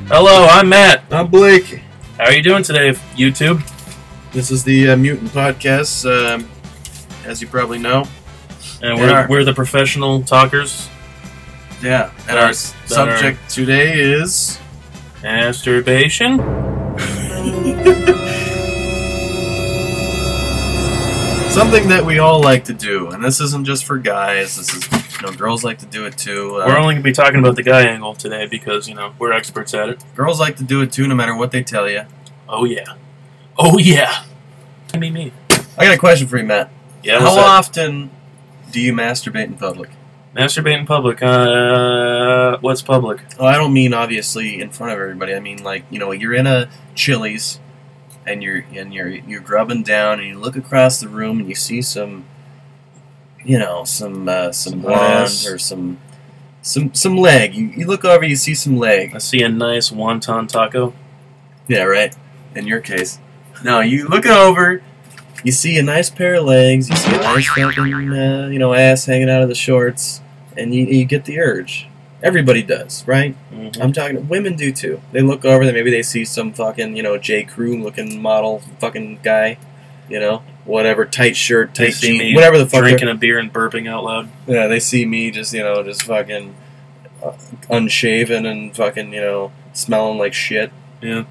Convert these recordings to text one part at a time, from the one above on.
Hello, I'm Matt. I'm Blake. How are you doing today, YouTube? This is the Mutant Podcast, as you probably know. And we're the professional talkers. Yeah, and our subject today is... Masturbation? Something that we all like to do, and this isn't just for guys. This is, girls like to do it too. We're only going to be talking about the guy angle today because, we're experts at it. Girls like to do it too, no matter what they tell you. Oh, yeah. Oh, yeah. Me. I got a question for you, Matt. Yeah, how often do you masturbate in public? Masturbate in public? What's public? Oh, I don't mean, obviously, in front of everybody. I mean, like, you're in a Chili's, and you're grubbing down, and you look across the room, and you see some blonde or some leg. You look over, you see some leg. I see a nice wonton taco. Yeah, right. In your case. No, you look over, you see a nice pair of legs, you see a nice fucking, ass hanging out of the shorts, and you get the urge. Everybody does, right? Mm-hmm. I'm talking, women do too. They look over, maybe they see some fucking, J. Crew looking model fucking guy, whatever, tight shirt, tight jeans, whatever the fuck. Drinking a beer and burping out loud. Yeah, they see me just fucking unshaven and fucking, smelling like shit. Yeah.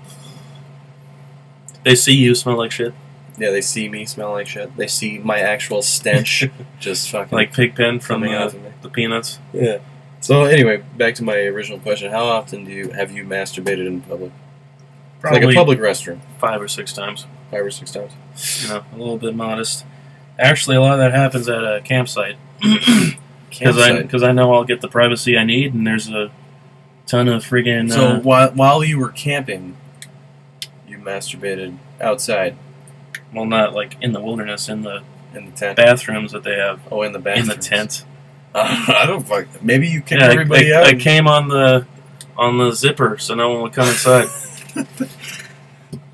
They see you smell like shit. Yeah, they see me smell like shit. They see my actual stench just fucking... like Pigpen from the Peanuts. Yeah. So anyway, back to my original question. How often have you masturbated in public? Probably like a public restroom. 5 or 6 times. 5 or 6 times. A little bit modest. Actually, a lot of that happens at a campsite. Because I know I'll get the privacy I need, and there's a ton of friggin'... So while you were camping, you masturbated outside? Well, not like in the wilderness, in the tent. Bathrooms that they have. Oh, in the bathrooms. In the tent. I don't fuck. Maybe you kicked everybody out. I came on the zipper, so no one would come inside.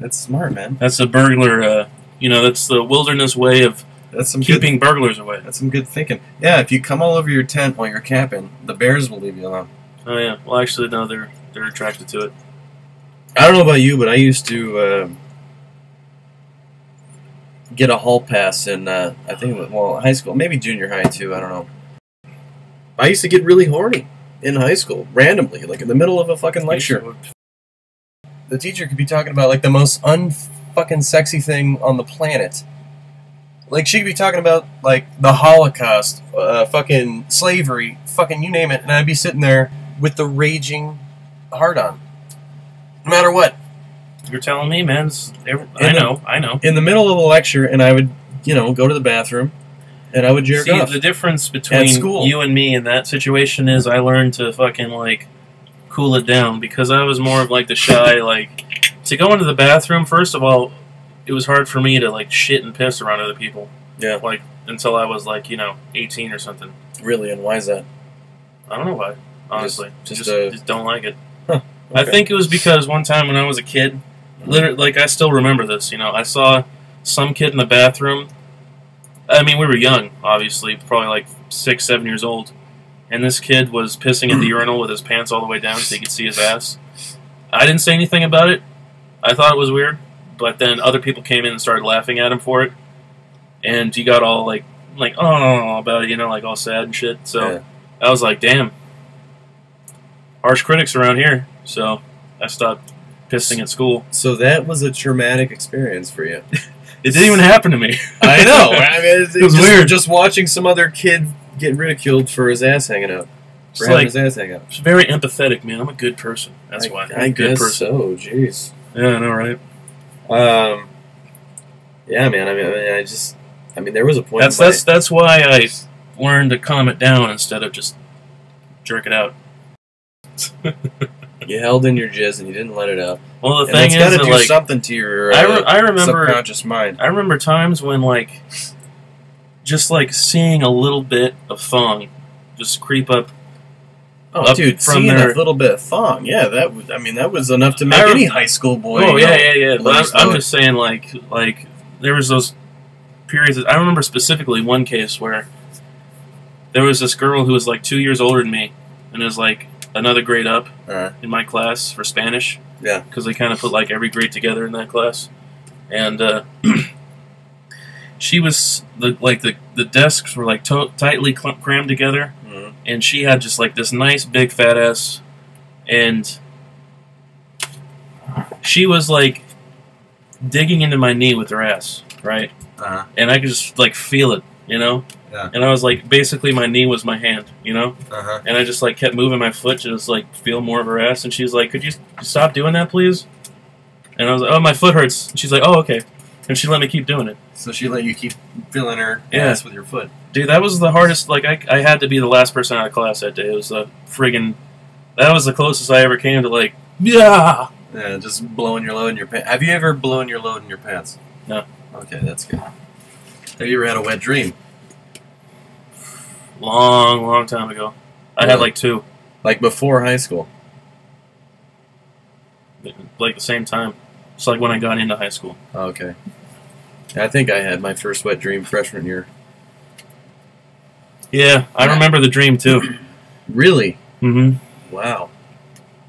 That's smart, man. That's a burglar. That's the wilderness way of keeping burglars away. That's some good thinking. Yeah, if you come all over your tent while you're camping, the bears will leave you alone. Oh yeah. Well, actually, no, they're attracted to it. I don't know about you, but I used to get a hall pass in, I think, high school, maybe junior high too, I don't know. I used to get really horny in high school, randomly, like in the middle of a fucking lecture. The teacher could be talking about, like, the most unfucking sexy thing on the planet. Like, she could be talking about, like, the Holocaust, fucking slavery, fucking you name it, and I'd be sitting there with the raging hard-on. No matter what. You're telling me, man. I know. In the middle of a lecture, and I would, go to the bathroom, and I would jerk off. See, the difference between you and me in that situation is I learned to fucking, like, cool it down, because I was more of, like, the shy, like... To go into the bathroom, first of all, it was hard for me to, like, shit and piss around other people. Yeah. Like, until I was, like, 18 or something. Really? And why is that? I don't know why, honestly. Just don't like it. Huh. Okay. I think it was because one time when I was a kid... Literally, like, I still remember this, I saw some kid in the bathroom. I mean, we were young, obviously, probably like 6, 7 years old. And this kid was pissing in the urinal with his pants all the way down so you could see his ass. I didn't say anything about it. I thought it was weird. But then other people came in and started laughing at him for it. And he got all, like oh, about it, like all sad and shit. So yeah. I was like, damn. Harsh critics around here. So I stopped pissing at school. So that was a traumatic experience for you. It didn't even happen to me. I know. I mean, it was weird. Just watching some other kid get ridiculed for his ass hanging out. For having his ass hanging out. It's very empathetic, man. I'm a good person. That's why. I'm a good person. So, jeez. Yeah, I know, right? Yeah, man. I mean, there was a point. That's why I learned to calm it down instead of just jerk it out. You held in your jizz and you didn't let it out. Well, the thing is, got to do something to your I remember, subconscious mind. I remember times when, like, just like seeing a little bit of thong just creep up Oh, dude, seeing a little bit of thong, yeah, that was. I mean, that was enough to make any high school boy. Oh yeah. But I'm just saying, like there was those periods. I remember specifically one case where there was this girl who was like 2 years older than me, and was like another grade up in my class for Spanish. Yeah, because they kind of put like every grade together in that class, and she was the desks were like tightly crammed together. And she had just like this nice big fat ass, and she was like digging into my knee with her ass, right? And I could just like feel it, you know. Yeah. And I was like, basically, my knee was my hand, you know. And I just like kept moving my foot to just like feel more of her ass. And she's like, "Could you stop doing that, please?" And I was like, "Oh, my foot hurts." And she's like, "Oh, okay." And she let me keep doing it. So she let you keep feeling her ass with your foot. Dude, that was the hardest. Like, I had to be the last person out of class that day. It was a friggin'... That was the closest I ever came to, like, yeah! Yeah, just blowing your load in your pants. Have you ever blown your load in your pants? No. Okay, that's good. Have you ever had a wet dream? Long time ago. I had, like, 2. Like, before high school? Like, the same time. It's like when I got into high school. Oh, okay. I think I had my first wet dream freshman year. Yeah, I remember the dream, too. Really? Mm-hmm. Wow.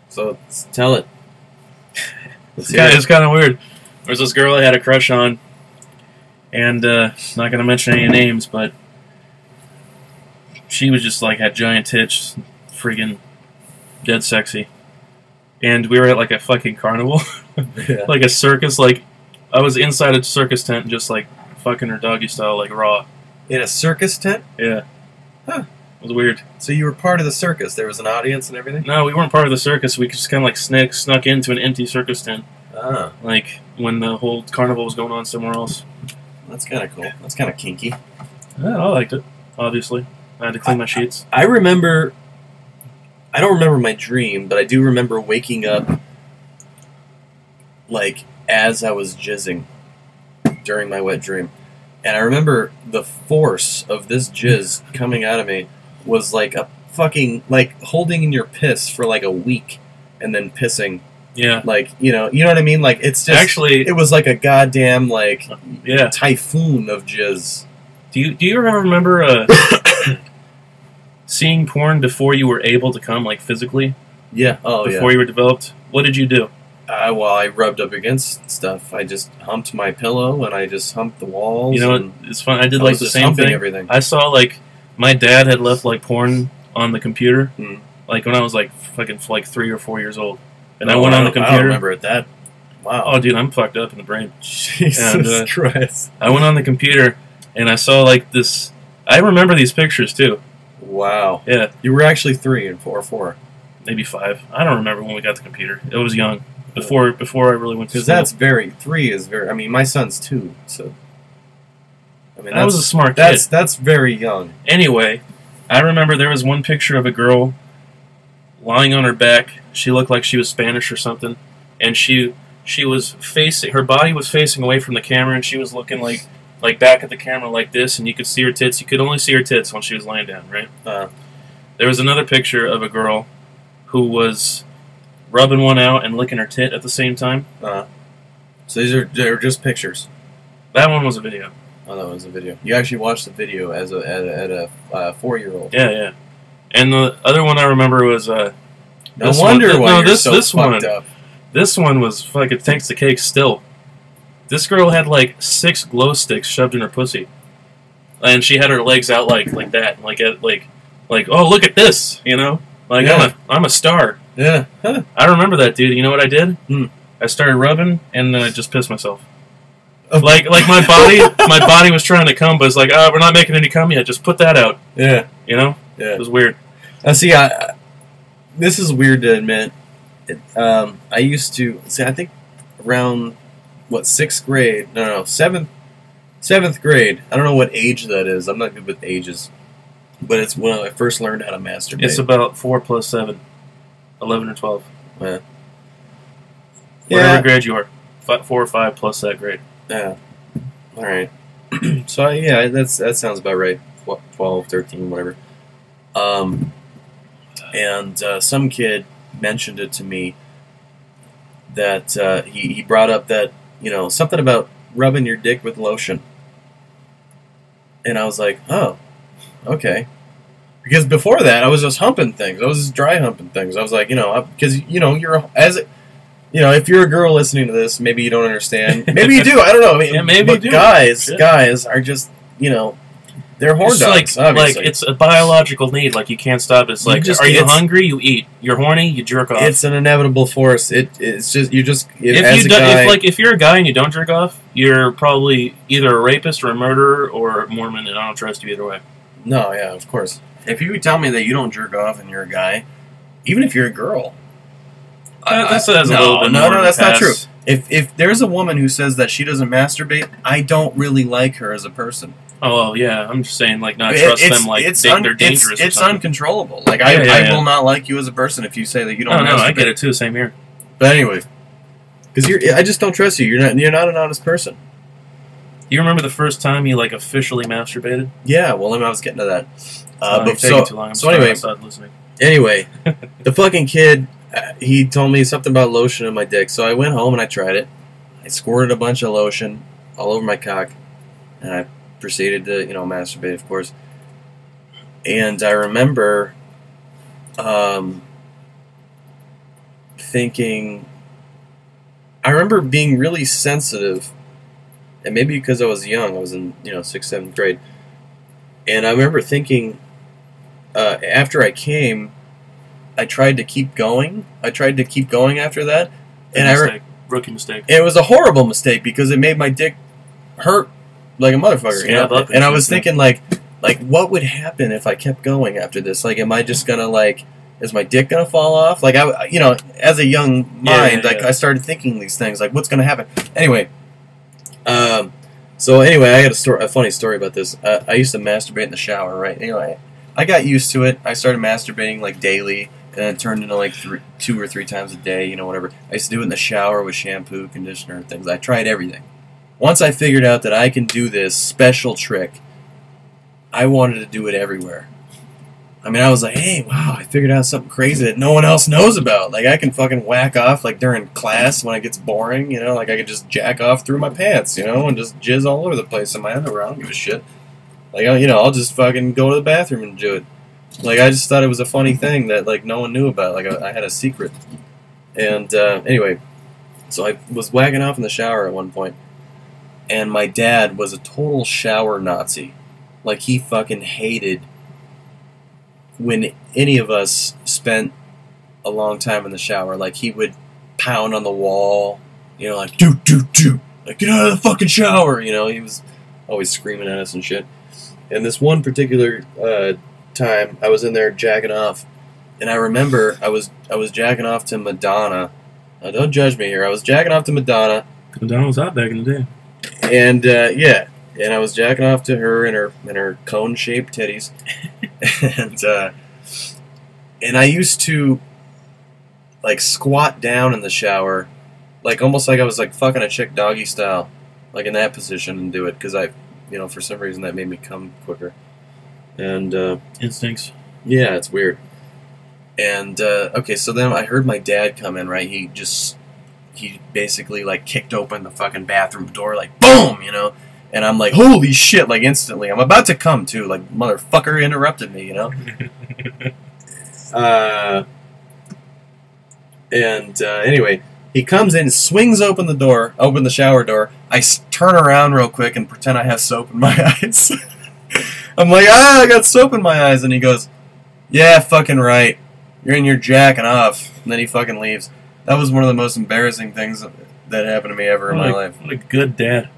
So, tell it. It's kind of weird. There was this girl I had a crush on, and not going to mention any names, but she was just like, had giant tits, friggin' dead sexy. And we were at like a fucking carnival, like a circus, like, I was inside a circus tent just like fucking her doggy style, like raw. In a circus tent? Yeah. Huh. It was weird. So you were part of the circus? There was an audience and everything? No, we weren't part of the circus. We just kind of like snuck into an empty circus tent. Ah. Like when the whole carnival was going on somewhere else. That's kind of cool. That's kind of kinky. Yeah, I liked it, obviously. I had to clean my sheets. I remember... I don't remember my dream, but I do remember waking up like as I was jizzing during my wet dream. And I remember the force of this jizz coming out of me was like a fucking, like, holding in your piss for like a week and then pissing. Yeah. Like, you know what I mean? Like, it's just... Actually... It was like a goddamn, like, yeah, typhoon of jizz. Do you ever remember seeing porn before you were able to come, like, physically? Yeah. Oh, before you were developed? What did you do? Well, I rubbed up against stuff. I just humped my pillow, and I just humped the walls. You know, it's fun. I did like the same thing. Everything. I saw like my dad had left like porn on the computer, like when I was like fucking like 3 or 4 years old, and I went on the computer. I don't remember it that. Wow. Oh, dude, I'm fucked up in the brain. Jesus Christ! I went on the computer, and I saw like this. I remember these pictures too. Wow. Yeah. You were actually 3 and 4, maybe 5. I don't remember when we got the computer. It was young. Before I really went to school. Because 3 is very... I mean, my son's 2, so... I mean, that was a smart kid. That's very young. Anyway, I remember there was one picture of a girl lying on her back. She looked like she was Spanish or something. And she was facing... Her body was facing away from the camera, and she was looking like back at the camera like this, and you could see her tits. You could only see her tits when she was laying down, right? There was another picture of a girl who was... rubbing one out and licking her tit at the same time. So they're just pictures. That one was a video. Oh, that was a video. You actually watched the video as a 4-year-old. Yeah. And the other one I remember was no wonder why you're so fucked up. This one was fucking takes the cake still. This girl had like 6 glow sticks shoved in her pussy, and she had her legs out like that, like oh, look at this, you know, like I'm a star. Yeah. Huh. I remember that, dude. You know what I did? I started rubbing, and then I just pissed myself. Okay. Like my body was trying to come, but it's like, oh, we're not making any cum yet. Just put that out. Yeah. You know? Yeah. It was weird. See, this is weird to admit. I used to... See, I think around, 6th grade? No, 7th grade. I don't know what age that is. I'm not good with ages. But it's when I first learned how to masturbate. It's about 4 plus 7. 11 or 12. Yeah. Whatever grade you are. 4 or 5 plus that grade. Yeah. Alright. So, yeah, that sounds about right. 12, 13, whatever. And some kid mentioned it to me that he brought up that, something about rubbing your dick with lotion. And I was like, oh, okay. Because before that, I was just humping things. I was just dry humping things. I was like, because, if you're a girl listening to this, maybe you don't understand. Maybe you do. I don't know. I mean, yeah, maybe you do. Guys are just, they're horn dogs, obviously. Like, it's a biological need. Like, you can't stop it. It's like, are you hungry? You eat. You're horny? You jerk off. It's an inevitable force. It's just, if you're a guy and you don't jerk off, you're probably either a rapist or a murderer or a Mormon, and I don't trust you either way. No, yeah, of course. If you tell me that you don't jerk off and you're a guy, even if you're a girl, that's a little bit more that's not true. If there's a woman who says that she doesn't masturbate, I don't really like her as a person. Oh, well, yeah, I'm just saying, like, not trust them, like, they're dangerous. It's uncontrollable. Like, I will not like you as a person if you say that you don't masturbate. No, I get it, too, same here. But anyway, because I just don't trust you. You're not an honest person. You remember the first time you, like, officially masturbated? Yeah, well, I was getting to that. Too long. Anyway, the fucking kid, he told me something about lotion on my dick, so I went home and I tried it. I squirted a bunch of lotion all over my cock, and I proceeded to, masturbate, of course. And I remember being really sensitive, and maybe because I was young, I was in 6th, 7th grade, and I remember thinking, after I came, I tried to keep going. After that, and rookie mistake. And it was a horrible mistake because it made my dick hurt like a motherfucker. And I was thinking, like, what would happen if I kept going after this? Like, am I just gonna, like, is my dick gonna fall off? Like, as a young mind, I started thinking these things, like, what's gonna happen? Anyway, so anyway, I had a funny story about this. I used to masturbate in the shower, right? Anyway, I got used to it. I started masturbating, like, daily, and it turned into, like, 2 or 3 times a day, whatever. I used to do it in the shower with shampoo, conditioner, and things. I tried everything. Once I figured out that I can do this special trick, I wanted to do it everywhere. I mean, I was like, hey, wow, I figured out something crazy that no one else knows about. Like, I can fucking whack off, like, during class when it gets boring, like, I could just jack off through my pants, and just jizz all over the place in my underwear. I don't give a shit. Like, I'll just fucking go to the bathroom and do it. Like, I just thought it was a funny thing that, like, no one knew about. Like, I had a secret. And, anyway, so I was whacking off in the shower at one point, and my dad was a total shower Nazi. Like, he fucking hated when any of us spent a long time in the shower. Like, he would pound on the wall, like, do, like, get out of the fucking shower, he was always screaming at us and shit. And this one particular time, I was in there jacking off, and I remember I was jacking off to Madonna. Now, don't judge me here. I was jacking off to Madonna. Madonna was hot back in the day. And yeah, and I was jacking off to her and her cone-shaped titties, and I used to, like, squat down in the shower, like, almost like I was, like, fucking a chick doggy style, like, in that position, and do it because for some reason that made me come quicker. And instincts. Yeah, it's weird. And okay, so then I heard my dad come in. Right, he basically, like, kicked open the fucking bathroom door, like, boom, And I'm like, holy shit, like, instantly. I'm about to come, too. Like, motherfucker interrupted me, Anyway, he comes in, swings open the shower door. I turn around real quick and pretend I have soap in my eyes. I'm like, I got soap in my eyes. And he goes, yeah, fucking right. You're in your jacking off. And then he fucking leaves. That was one of the most embarrassing things that happened to me ever in my life. What a good dad.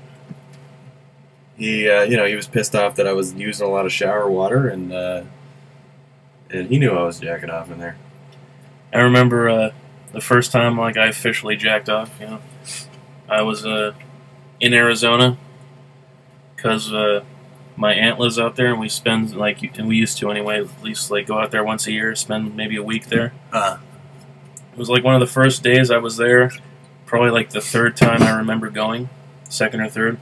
He, he was pissed off that I was using a lot of shower water, and he knew I was jacking off in there. I remember the first time, like, I officially jacked off. I was in Arizona because my aunt lives out there, and we spend, like, and we used to anyway, at least, like, go out there once a year, spend maybe a week there. It was, like, one of the first days I was there, probably, like, the third time I remember going, second or third,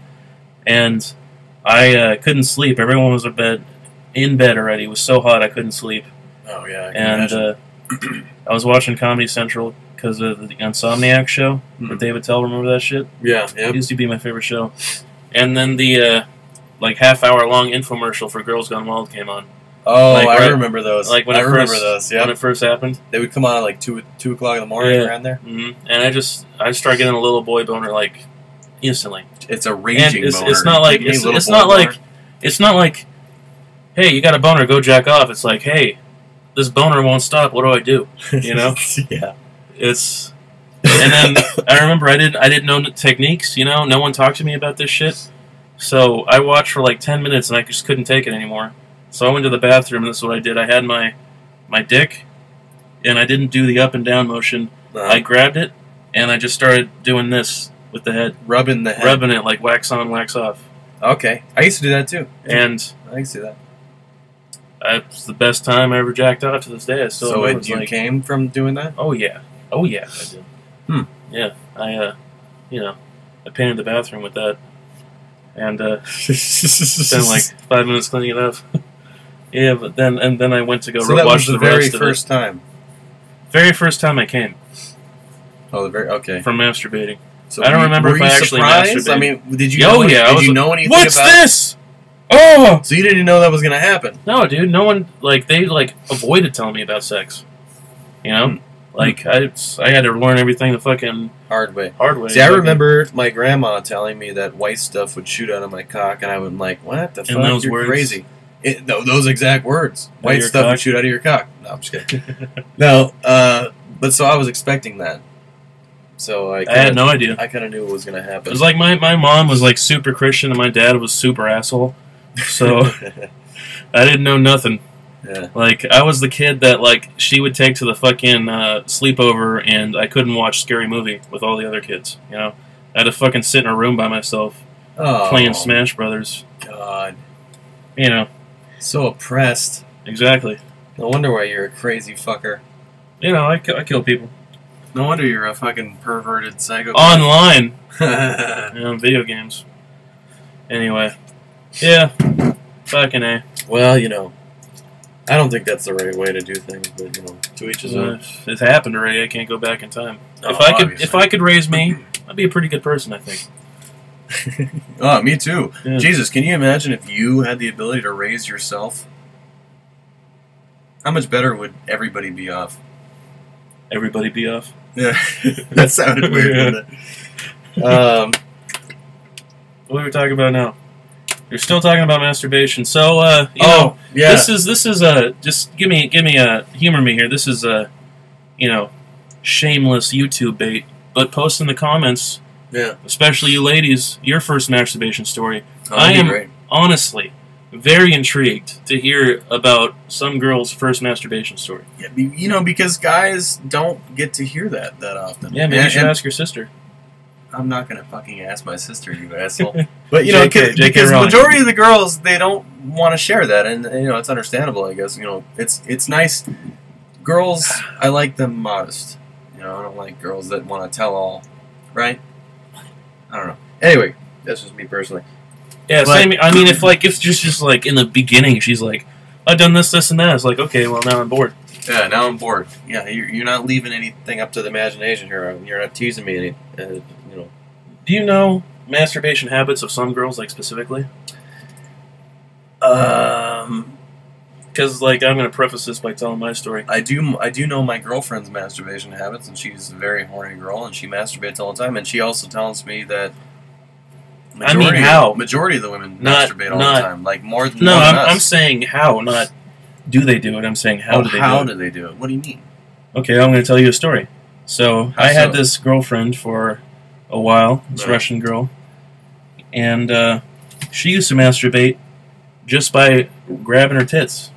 and I couldn't sleep. Everyone was in bed already. It was so hot I couldn't sleep. Oh, yeah, I can and imagine. I was watching Comedy Central because of the Insomniac show with David Tell. Remember that shit? Yeah, It used to be my favorite show. And then the like half-hour-long infomercial for Girls Gone Wild came on. Oh, like, I remember those. Like when I it remember first, those. Yeah, when it first happened. They would come on at like 2 o'clock in the morning around there. Mm-hmm. And I started getting a little boy boner like instantly. It's a raging boner. It's not like it's not like, hey, you got a boner, go jack off. It's like, hey, this boner won't stop. What do I do? You know? Yeah. It's and then I remember I didn't know the techniques. You know, no one talked to me about this shit. So I watched for like 10 minutes and I just couldn't take it anymore. So I went to the bathroom and this is what I did. I had my dick and I didn't do the up and down motion. I grabbed it and I just started doing this with the head. Rubbing the head. Rubbing it like wax on, wax off. Okay. I used to do that too. And I used to do that. It's the best time I ever jacked off to this day. I still So remember, you came from doing that? Oh yeah. Oh yeah, I did. Yeah. I I painted the bathroom with that. And spent like 5 minutes cleaning it up. Yeah, but then I went to go so that watch was the very first time. Very first time I came. Oh, okay. From masturbating. So I don't remember if I actually surprised? masturbated. I mean, did you? Oh know, yeah. Did you know anything What's about this? Oh. So you didn't know that was gonna happen? No, dude. No one they avoided telling me about sex. You know, like I had to learn everything the fucking hard way. See, I remember my grandma telling me that white stuff would shoot out of my cock, and I would like, what the fuck? Those You're words? crazy. Those exact words. White your stuff cock? would shoot out of your cock. No, I'm just kidding. No, but so I was expecting that. So I had no idea. I kind of knew what was gonna happen. It was like my mom was like super Christian and my dad was super asshole. So I didn't know nothing. Yeah. Like I was the kid that like she would take to the fucking sleepover and I couldn't watch Scary Movie with all the other kids. You know, I had to fucking sit in a room by myself playing Smash Brothers. God. You know. So oppressed. Exactly. No wonder why you're a crazy fucker. You know, I kill people. No wonder you're a fucking perverted psycho. Online. Video games. Anyway. Yeah. Fucking A. Well, you know, I don't think that's the right way to do things, but, you know, to each his own. It's happened already. I can't go back in time. Oh, if I could raise me, I'd be a pretty good person, I think. Oh, me too. Yeah. Jesus, can you imagine if you had the ability to raise yourself? How much better would everybody be off? Everybody be off? Yeah. That sounded weird, didn't it? What are we talking about now? You're still talking about masturbation. So, you know, yeah. this is just give me humor me here. This is you know, shameless YouTube bait. But post in the comments, especially you ladies, your first masturbation story. I am honestly very intrigued to hear about some girl's first masturbation story. Yeah, you know, because guys don't get to hear that often. Yeah, maybe you should ask your sister. I'm not gonna fucking ask my sister, you asshole. But you know, because the Rowling. majority of the girls, they don't want to share that, and you know, it's understandable. I guess, you know, it's nice. Girls, I like them modest. You know, I don't like girls that want to tell all. Right? I don't know. Anyway, that's just me personally. Yeah, same. I mean, if just like in the beginning, she's like, I've done this, this, and that. It's like, okay, well now I'm bored. Yeah, now I'm bored. Yeah, you're not leaving anything up to the imagination here. You're not teasing me any. You know. Do you know masturbation habits of some girls, like specifically? Because like I'm going to preface this by telling my story. I do know my girlfriend's masturbation habits, and she's a very horny girl, and she masturbates all the time. And she also tells me that. Majority of the women masturbate all the time, like more than us. I'm saying how, not do they do it. I'm saying how do they do it. How do they do it? What do you mean? Okay, I'm going to tell you a story. So I had this girlfriend for a while, this Russian girl, and she used to masturbate just by grabbing her tits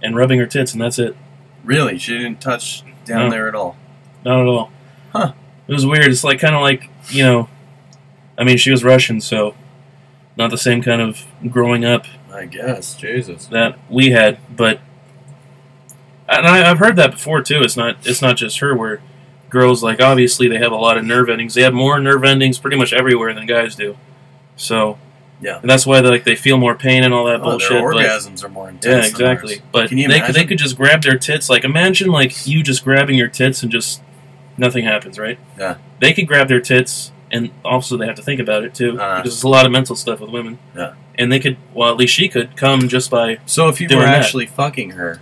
and rubbing her tits, and that's it. Really? She didn't touch down there at all? Not at all. Huh. It was weird. It's like kind of like, you know, I mean, she was Russian, so not the same kind of growing up. I guess, Jesus. That we had, but and I've heard that before too. It's not just her. Where girls, like, obviously they have a lot of nerve endings. They have more nerve endings pretty much everywhere than guys do. So Yeah. And that's why they feel more pain and all that bullshit. Their orgasms are more intense. Yeah, exactly. But they could just grab their tits. Like, imagine, like, you just grabbing your tits and just nothing happens, right? Yeah. They could grab their tits, and also they have to think about it, too. Because there's a lot of mental stuff with women. Yeah. And they could, well, at least she could come just by So if you were actually fucking her,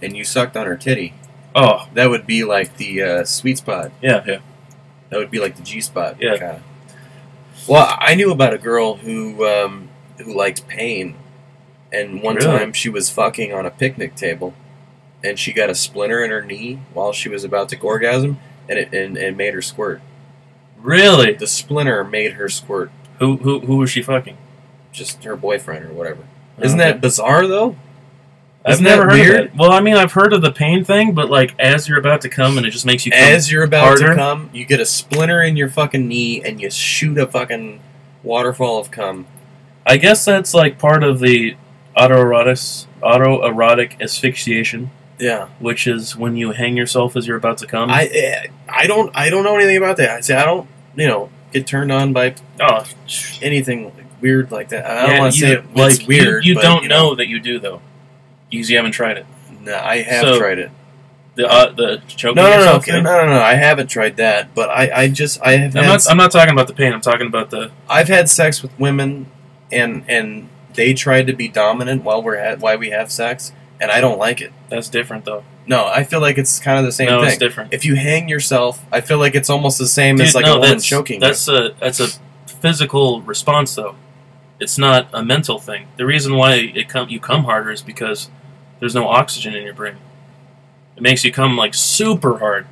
and you sucked on her titty, that would be like the sweet spot. Yeah, yeah. That would be like the G spot. Yeah. Kinda. Well, I knew about a girl who liked pain, and one time she was fucking on a picnic table, and she got a splinter in her knee while she was about to orgasm, and it made her squirt. Really? The splinter made her squirt. Who was she fucking? Just her boyfriend or whatever. Isn't that bizarre though? I've never heard of it. Well, I mean, I've heard of the pain thing, but like as you're about to come and it just makes you come as you're about harder. To come, you get a splinter in your fucking knee and you shoot a fucking waterfall of cum. I guess that's like part of the autoerotic asphyxiation. Yeah, which is when you hang yourself as you're about to come. I don't know anything about that. I say I don't get turned on by anything weird like that. I don't want to say it's weird. You don't know that you do though. You haven't tried it. No, I have tried it. The choking no, yourself? No, I haven't tried that. But I have. I'm not talking about the pain. I'm talking about the. I've had sex with women, and they tried to be dominant while we have sex, and I don't like it. That's different though. No, I feel like it's kind of the same thing. No, it's different. If you hang yourself, I feel like it's almost the same as like a woman choking. That's a physical response though. It's not a mental thing. The reason why you come harder is because there's no oxygen in your brain. It makes you come like super hard.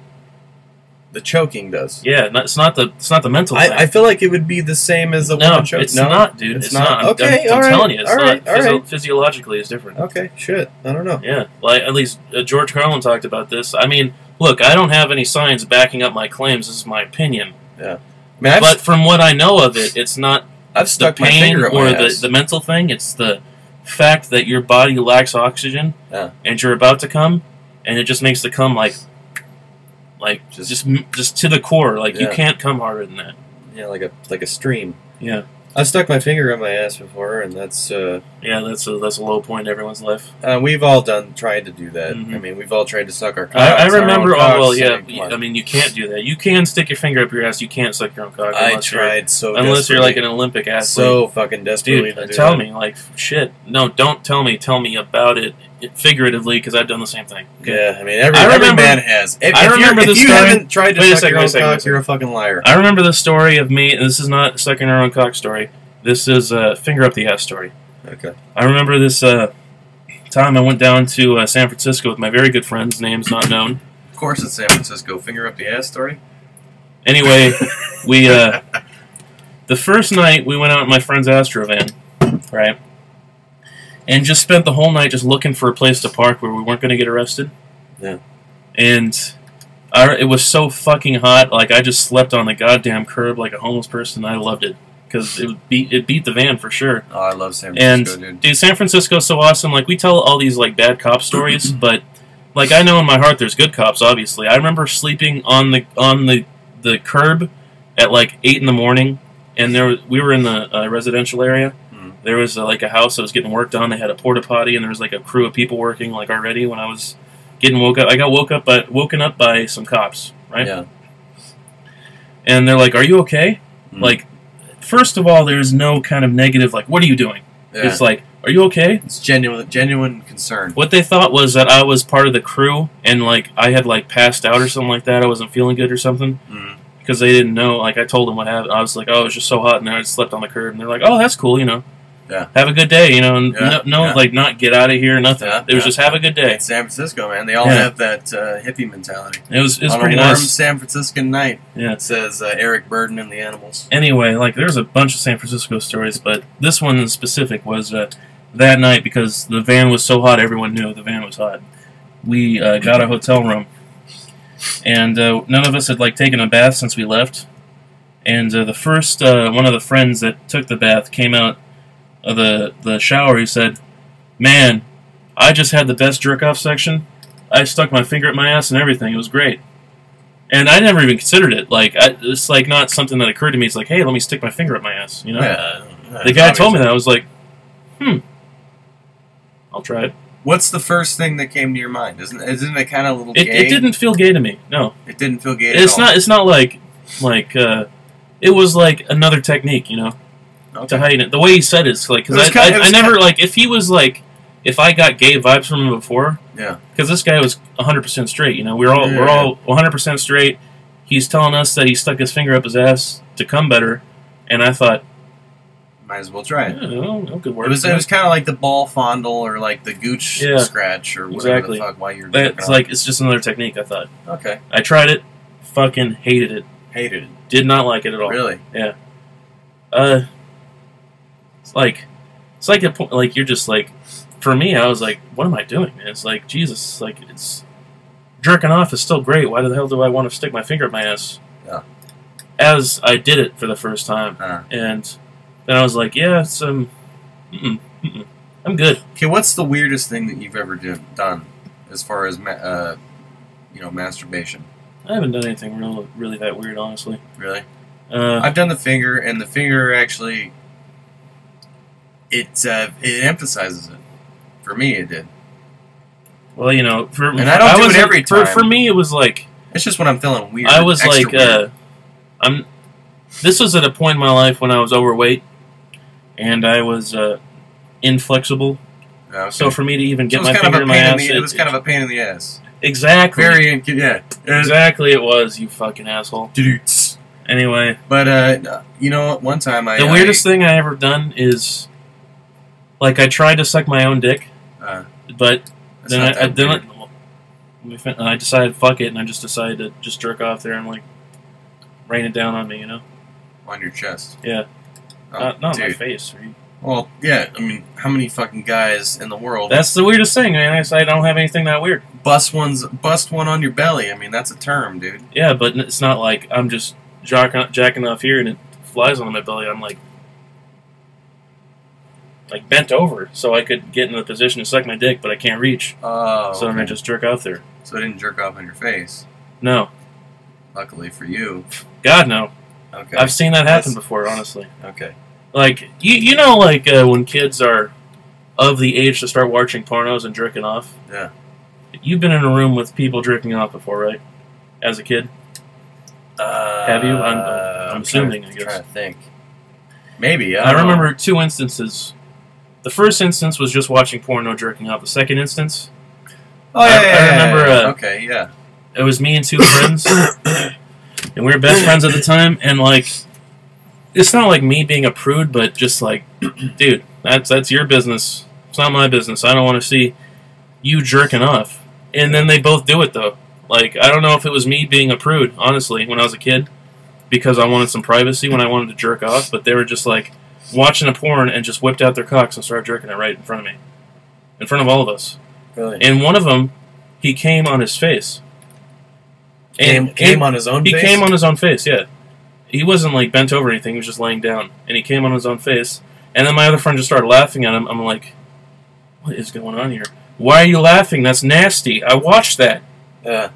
The choking does. Yeah, it's not the mental thing. I feel like it would be the same as a woman choking. It's not, dude. It's not. Okay, I'm telling you, it's not. Physiologically, it's different. Okay, shit. I don't know. Yeah, like at least George Carlin talked about this. I mean, look, I don't have any science backing up my claims. This is my opinion. Yeah. I mean, but from what I know of it, it's not. I've stuck the pain my finger up or my ass. the mental thing. It's the fact that your body lacks oxygen, and you're about to come, and it just makes the cum like just to the core. Like you can't come harder than that. Yeah, like a stream. Yeah. I've stuck my finger up my ass before, and that's that's a low point in everyone's life. We've all tried to do that. I mean, we've all tried to suck our cocks. I remember. I mean, you can't do that. You can stick your finger up your ass. You can't suck your own cock. I tried unless you're like an Olympic athlete. So fucking desperately. Dude, tell me, like shit. No, don't tell me. Tell me about it figuratively, because I've done the same thing. Okay? Yeah, I mean, every man has. If you haven't tried to suck your own cock, you're a fucking liar. I remember the story of me, and this is not sucking our own cock story. This is a finger up the ass story. Okay. I remember this time I went down to San Francisco with my very good friend's name's not known. Of course it's San Francisco. Finger up the ass story? Anyway, we the first night we went out in my friend's Astro van, right? And just spent the whole night just looking for a place to park where we weren't going to get arrested. Yeah. And it was so fucking hot, like I just slept on the goddamn curb like a homeless person. I loved it. Because it beat the van for sure. Oh, I love San Francisco, dude, San Francisco's so awesome. Like, we tell all these, like, bad cop stories, but, like, I know in my heart there's good cops, obviously. I remember sleeping on the curb at, like, 8 in the morning, and we were in the residential area. There was, like, a house that was getting worked on. They had a porta-potty, and there was, like, a crew of people working, like, already when I was getting woke up. I got woken up by some cops, right? Yeah. And they're like, "Are you okay?" Like, first of all, there's no kind of negative, like, what are you doing? Yeah. It's like, are you okay? It's genuine concern. What they thought was that I was part of the crew, and, like, I had, like, passed out or something like that. I wasn't feeling good or something. Because they didn't know. Like, I told them what happened. I was like, oh, it was just so hot, and I just slept on the curb. And they're like, oh, that's cool, you know. Yeah. Have a good day, you know. And like, not get out of here, nothing. It was just have a good day. It's San Francisco, man. They all have that hippie mentality. It was on pretty a warm nice. San Franciscan night. Yeah. It says Eric Burden and the Animals. Anyway, like, there's a bunch of San Francisco stories, but this one in specific was that night, because the van was so hot, everyone knew the van was hot. We got a hotel room, and none of us had, like, taken a bath since we left. And the first one of the friends that took the bath came out of the shower. He said, "Man, I just had the best jerk-off section. I stuck my finger up my ass and everything. It was great." And I never even considered it. Like, it's like not something that occurred to me. It's like, hey, let me stick my finger up my ass. You know, the guy told me that. I was like, I'll try it. What's the first thing that came to your mind? Isn't it kind of a little gay? It didn't feel gay to me. No, it didn't feel gay. At all. It's not like it was like another technique, you know, to heighten it. The way he said it's like because I never like if he was like if I got gay vibes from him before. Yeah. Because this guy was 100% straight. You know, we're all 100% straight. He's telling us that he stuck his finger up his ass to come better, and I thought, might as well try it. Yeah, good work. It was kind of like the ball fondle or like the gooch scratch or whatever the fuck while you're doing it. It's just another technique. I thought. Okay. I tried it. Fucking hated it. Hated it. Did not like it at all. Really? Yeah. It's like you're just like. For me, I was like, what am I doing, man? It's like, Jesus, like, it's... Jerking off is still great. Why the hell do I want to stick my finger up my ass? Yeah. As I did it for the first time. And then I was like, yeah, it's, I'm good. Okay, what's the weirdest thing that you've ever done as far as, masturbation? I haven't done anything really that weird, honestly. Really? I've done the finger, and the finger actually... It emphasizes it. For me, it did. Well, you know, and I don't do it every time. For me, it was like it's just when I'm feeling weird. I was like, weird. This was at a point in my life when I was overweight, and I was inflexible. Okay. So for me to even get my finger in my ass, it was kind of a pain in the ass. Exactly. Exactly. It was, you fucking asshole. Anyway, but you know what? One time the weirdest thing I ever done is like I tried to suck my own dick. But then I decided fuck it, and I just decided to just jerk off there and like rain it down on me, you know, on your chest. Yeah, not on my face. Well, yeah. I mean, how many fucking guys in the world? That's the weirdest thing, man. I don't have anything that weird. Bust one on your belly. I mean, that's a term, dude. Yeah, but it's not like I'm just jacking off here and it flies on my belly. I'm like bent over so I could get in the position to suck my dick, but I can't reach. Oh, so then I just jerk off there. So I didn't jerk off on your face? No. Luckily for you. God, no. Okay. I've seen that happen before, honestly. Okay. Like, you know, like when kids are of the age to start watching pornos and jerking off? Yeah. You've been in a room with people jerking off before, right? As a kid? Have you? I'm assuming, I guess. I'm trying to think. Maybe. I remember 2 instances. The first instance was just watching porno jerking off. The second instance, I remember. Okay, yeah. It was me and 2 friends, and we were best friends at the time. And like, it's not like me being a prude, but just like, dude, that's your business. It's not my business. I don't want to see you jerking off. And then they both do it though. Like, I don't know if it was me being a prude, honestly, when I was a kid, because I wanted some privacy when I wanted to jerk off. But they were just like watching a porn and just whipped out their cocks and started jerking it right in front of me. In front of all of us. Really? And one of them, he came on his face. And came on his own face? He came on his own face, yeah. He wasn't like bent over or anything, he was just laying down. And he came on his own face. And then my other friend just started laughing at him. I'm like, what is going on here? Why are you laughing? That's nasty. I watched that. Yeah.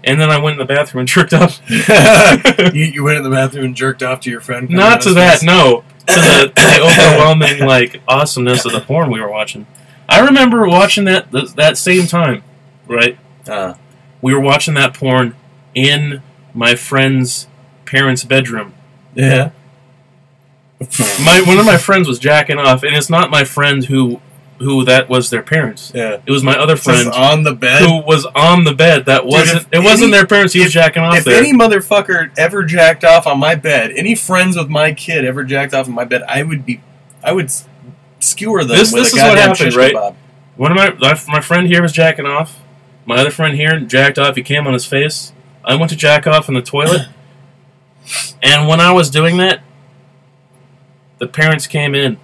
And then I went in the bathroom and jerked off. You went in the bathroom and jerked off to your friend? Not to that, no. To the overwhelming like awesomeness of the porn we were watching. I remember watching that same time, right? We were watching that porn in my friend's parents' bedroom. Yeah. One of my friends was jacking off, and it's not my friend who that was their parents. Yeah. It was my other friend on the bed who was on the bed. That wasn't. Dude, it wasn't their parents. He was jacking off there. If any motherfucker ever jacked off on my bed, any friends with my kid ever jacked off on my bed, I would skewer them. This is what happened, right? Kebab. One of my friend here was jacking off. My other friend here jacked off. He came on his face. I went to jack off in the toilet, and when I was doing that, the parents came in.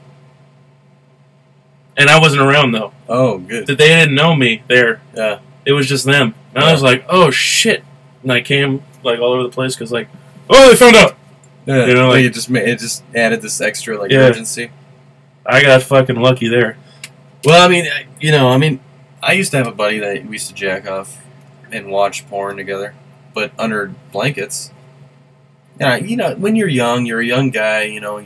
And I wasn't around, though. Oh, good. They didn't know me there. Yeah. It was just them. And I was like, oh, shit. And I came, like, all over the place because, like, oh, they found out. Yeah. You know, like, it just added this extra, like, urgency. I got fucking lucky there. Well, I mean, I used to have a buddy that we used to jack off and watch porn together. but under blankets. Yeah, you know, when you're a young guy, you know, we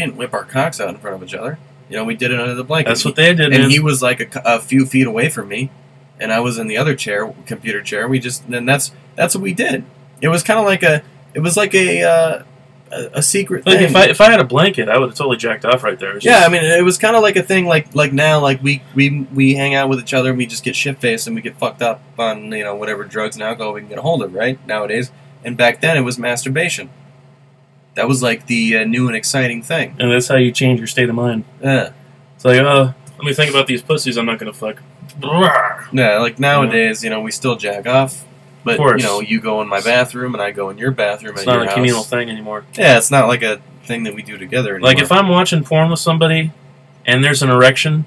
didn't whip our cocks out in front of each other. You know, we did it under the blanket. That's what they did, and man. he was like a few feet away from me, and I was in the other chair, computer chair. And that's what we did. It was kind of like a secret Like thing. if I had a blanket, I would have totally jacked off right there. Yeah, I mean, it was kind of like a thing. Like now, like we hang out with each other, and we just get shit faced, and we get fucked up on, you know, whatever drugs and alcohol we can get a hold of, right? Nowadays, and back then it was masturbation. That was like the new and exciting thing. And that's how you change your state of mind. Yeah. It's like, oh, let me think about these pussies I'm not gonna fuck. Yeah, like nowadays, you know, we still jack off, but Of course. you know, you go in my bathroom and I go in your bathroom. It's at not your a house. communal thing anymore. Yeah, it's not like a thing that we do together anymore. Like if I'm watching porn with somebody and there's an erection,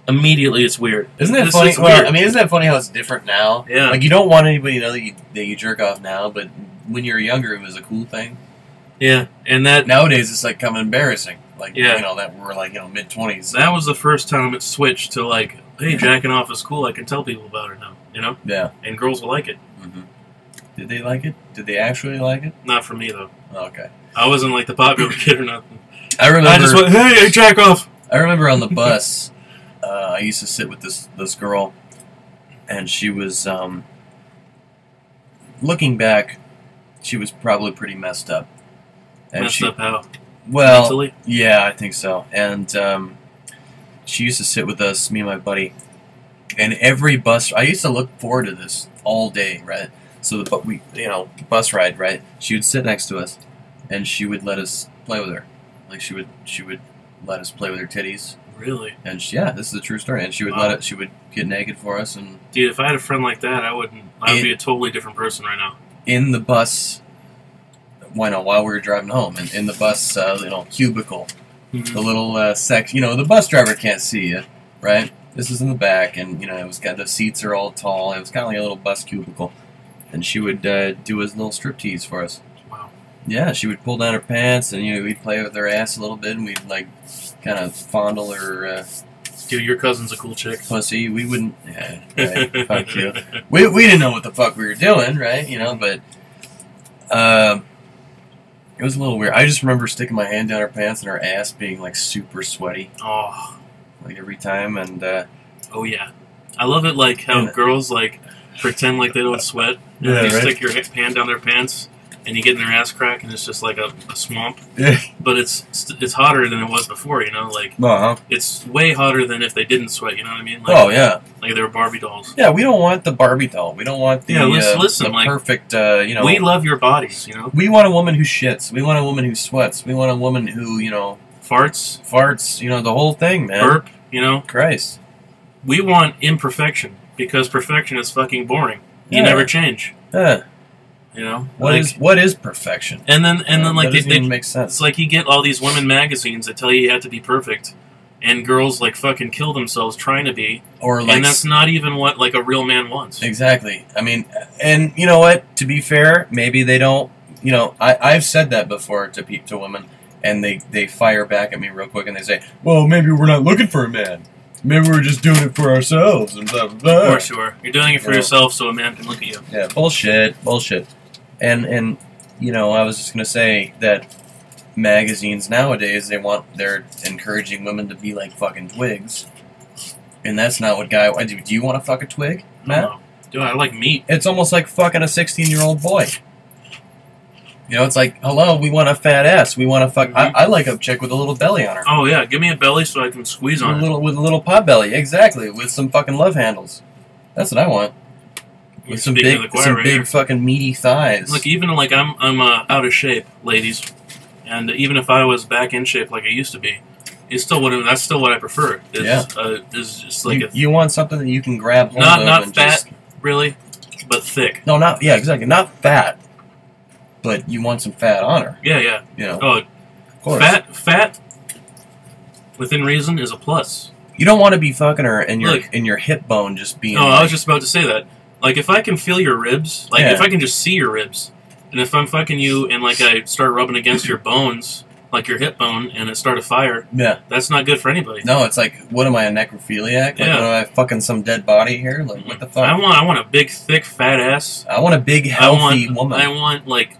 immediately it's weird. Isn't that It's funny? weird. Well, I mean, isn't that funny how it's different now? Yeah. Like you don't want anybody to know that you jerk off now, but when you were younger, it was a cool thing. Yeah, and that Nowadays, it's like kind of embarrassing. Like, Yeah. you know, that we're like, you know, mid-20s. that was the first time it switched to like, hey, jacking off is cool. I can tell people about it now. You know, Yeah. and girls will like it. Mm-hmm. Did they like it? Did they actually like it? Not for me though. Oh, okay. I wasn't like the popular kid or nothing. I remember. I just went, hey, jack off. I remember on the bus, I used to sit with this girl, and she was, looking back, she was probably pretty messed up. And Messed up how? well, Mentally? yeah, I think so. And she used to sit with us, me and my buddy, and every bus. I used to look forward to this all day, right? So, but we, you know, bus ride, right? She would sit next to us, and she would let us play with her. Like she would let us play with her titties. Really? And yeah, this is a true story. And she would Wow. she would get naked for us, and Dude, if I had a friend like that, I would be a totally different person right now. in the bus. Why not? While we were driving home, and in the bus, you know, cubicle, Mhm. the little section. You know, the bus driver can't see you, right? This is in the back, and you know, the seats are all tall. It was kind of like a little bus cubicle, and she would do a little striptease for us. Wow. Yeah, she would pull down her pants, and you know, we'd play with her ass a little bit, and we'd like kind of fondle her. Dude, your cousin's a cool chick. Pussy. We wouldn't. Yeah, right. Fuck you. We didn't know what the fuck we were doing, right? You know, but it was a little weird. I just remember sticking my hand down her pants and her ass being like super sweaty, Oh, like every time. And oh yeah. I love it like how Yeah. girls like pretend like they don't sweat. And Yeah, you right. stick your hand down their pants and you get in their ass crack and it's just like a swamp. yeah, But it's hotter than it was before, you know? Like, it's way hotter than if they didn't sweat, you know what I mean? Like, oh yeah, like they were Barbie dolls. yeah. We don't want the Barbie doll. We don't want the Yeah, listen, the like, perfect. You know, We love your bodies, you know? we want a woman who shits. We want a woman who sweats. We want a woman who, you know, farts. You know, the whole thing, man. Burp, you know? Christ. We want imperfection because perfection is fucking boring. You Yeah. never change, Yeah. you know? What is perfection? And then like that doesn't they even make sense. it's like you get all these women magazines that tell you have to be perfect, and girls like fucking kill themselves trying to be, Or like and that's not even what like a real man wants. exactly. I mean, and you know what? To be fair, maybe they don't. You know, I've said that before to women, and they fire back at me real quick, and they say, "Well, maybe we're not looking for a man. Maybe we're just doing it for ourselves." And blah blah blah. Of course you are. You're doing it for Yeah. yourself so a man can look at you. Yeah, bullshit. And you know, I was just gonna say that magazines nowadays they're encouraging women to be like fucking twigs, and that's not what do. Do you want to fuck a twig, Matt? No. Dude, I like meat. It's almost like fucking a 16-year-old boy. You know, it's like, hello, we want a fat ass. We want to fuck. Mhm. I like a chick with a little belly on her. Oh yeah, give me a belly so I can squeeze on it. With a little pot belly, exactly, with some fucking love handles. That's what I want. You're With some speaking big, of the choir right here. fucking meaty thighs. Look, even like I'm out of shape, ladies, and even if I was back in shape like I used to be, it still wouldn't. That's still what I prefer. Is just like you want something that you can grab hold of not and fat, just... really, but thick. No, exactly, not fat, but you want some fat on her. Yeah. You know, Oh, of course. fat within reason is a plus. You don't want to be fucking her and Look. your hip bone just being. No, like, I was just about to say that. Like, if I can feel your ribs, like Yeah. if I can just see your ribs, and if I'm fucking you and like I start rubbing against your bones, like your hip bone, and it start a fire. Yeah. That's not good for anybody. No, it's like, what am I, a necrophiliac? Like, Yeah. am I fucking some dead body here? Like, what the fuck? I want a big, thick, fat ass. I want a big, healthy woman. I want, like,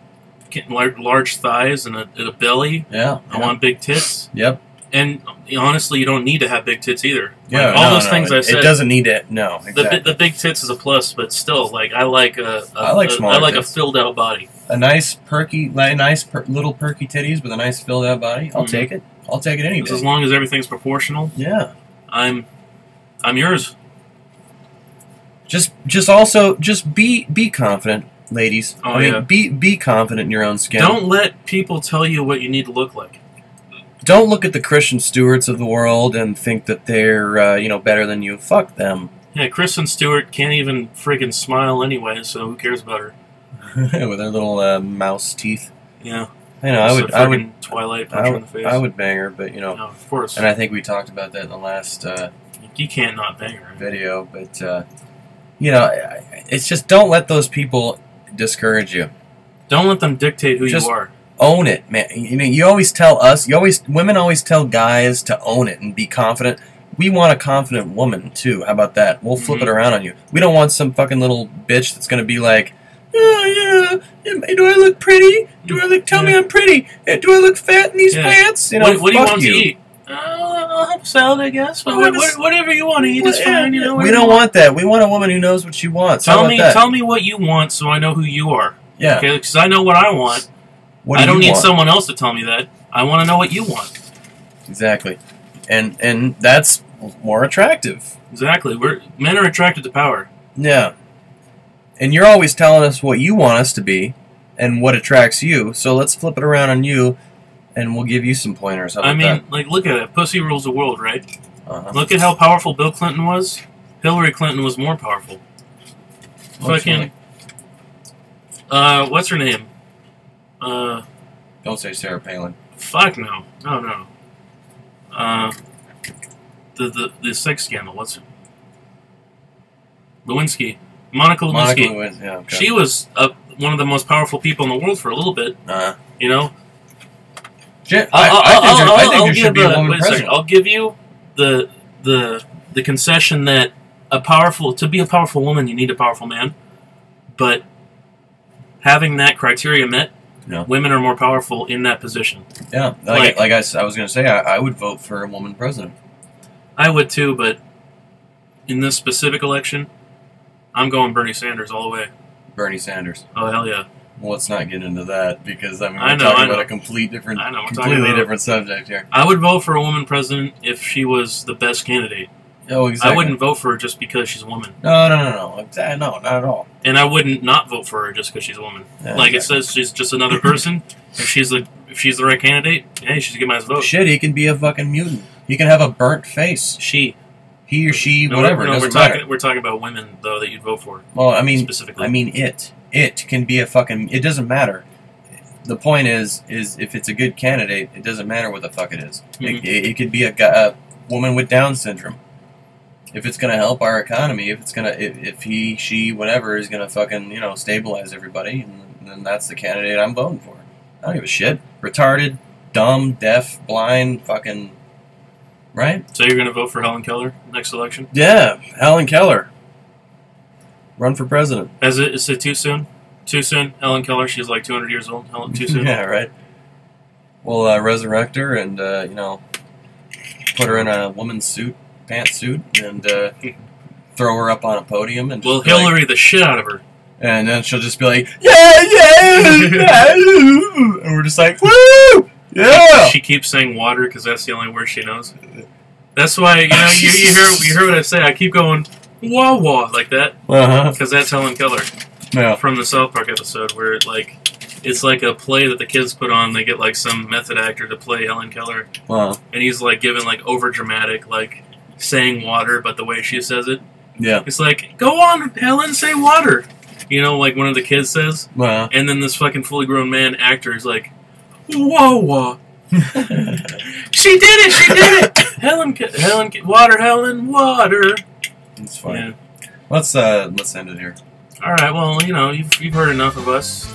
large thighs and a belly. Yeah. I want big tits. Yep. And honestly, you don't need to have big tits either. Yeah, like, all those things I said. It doesn't need it. No, exactly. The big tits is a plus, but still, like I like a filled out body. A nice perky, little perky titties with a nice filled out body. I'll take it. I'll take it any day. As long as everything's proportional. Yeah. I'm yours. Just be confident, ladies. Oh, I mean, yeah. be confident in your own skin. Don't let people tell you what you need to look like. Don't look at the Christian Stewarts of the world and think that they're better than you. Fuck them. Yeah, Kristen Stewart can't even friggin' smile anyway, so who cares about her? With her little mouse teeth. Yeah. I know. I would. Twilight punch her in the face. I would bang her, but No, of course. And I think we talked about that in the last. You can't not bang her. Video, but it's just don't let those people discourage you. Don't let them dictate who you are. Own it, man. Women always tell guys to own it and be confident. We want a confident woman too. How about that? We'll flip it around on you. We don't want some fucking little bitch that's gonna be like, oh yeah, do I look pretty? Tell me I'm pretty. Do I look fat in these pants? What do you want to eat? I'll have salad, I guess. But whatever you want to eat is fine. We don't want that. We want a woman who knows what she wants. Tell me what you want, so I know who you are. Yeah. Okay, because I know what I want. I don't need someone else to tell me that. I want to know what you want. Exactly, and that's more attractive. Exactly. Men are attracted to power. Yeah. And you're always telling us what you want us to be, and what attracts you. So let's flip it around on you, and we'll give you some pointers. How about that? Like, look at it. Pussy rules the world, right? Look at how powerful Bill Clinton was. Hillary Clinton was more powerful. Fucking. What's her name? Don't say Sarah Palin. Fuck no. No. The sex scandal. What's it? Lewinsky. Monica Lewinsky. Yeah, okay. She was one of the most powerful people in the world for a little bit. You know? I think there should be a woman president. I'll give you the concession that to be a powerful woman, you need a powerful man. But having that criteria met, women are more powerful in that position. Yeah, like I was going to say, I would vote for a woman president. I would too, but in this specific election, I'm going Bernie Sanders all the way. Bernie Sanders. Oh, hell yeah. Well, let's not get into that, because we're talking about a completely different subject here. I would vote for a woman president if she was the best candidate. Oh, exactly. I wouldn't vote for her just because she's a woman. No, not at all. And I wouldn't not vote for her just because she's a woman. Yeah, It says she's just another person. If she's the right candidate, hey, she's get my vote. Shit, he can be a fucking mutant. He can have a burnt face. He or she, whatever. No, we're talking about women though that you'd vote for. Well, I mean, specifically. It can be a fucking. It doesn't matter. The point is if it's a good candidate, it doesn't matter what the fuck it is. Mm-hmm. It could be a woman with Down syndrome. If it's gonna help our economy, if he, she, whatever is gonna fucking stabilize everybody, then that's the candidate I'm voting for. I don't give a shit. Retarded, dumb, deaf, blind, fucking. Right? So you're gonna vote for Helen Keller next election? Yeah, Helen Keller. Run for president. Is it too soon? Too soon? Helen Keller, she's like 200 years old. Too soon? Yeah, right. We'll resurrect her and, put her in a woman's pantsuit, and throw her up on a podium. And we'll Hillary the shit out of her. And then she'll just be like, yeah! And we're just like, woo! Yeah! She keeps saying water because that's the only word she knows. That's why, you hear what I say. I keep going, wah wah, like that. Because that's Helen Keller. Yeah. From the South Park episode where it's like a play that the kids put on. They get like some method actor to play Helen Keller. Wow. And he's like giving like over dramatic, like saying water, but the way she says it. Yeah. It's like, go on, Helen, say water. Like one of the kids says. Wow. And then this fucking fully grown man actor is like, whoa, whoa. She did it! Helen, water, Helen, water. It's funny. Yeah. Let's end it here. All right. Well, you've heard enough of us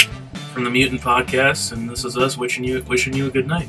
from the Mutant Podcast, and this is us wishing you a good night.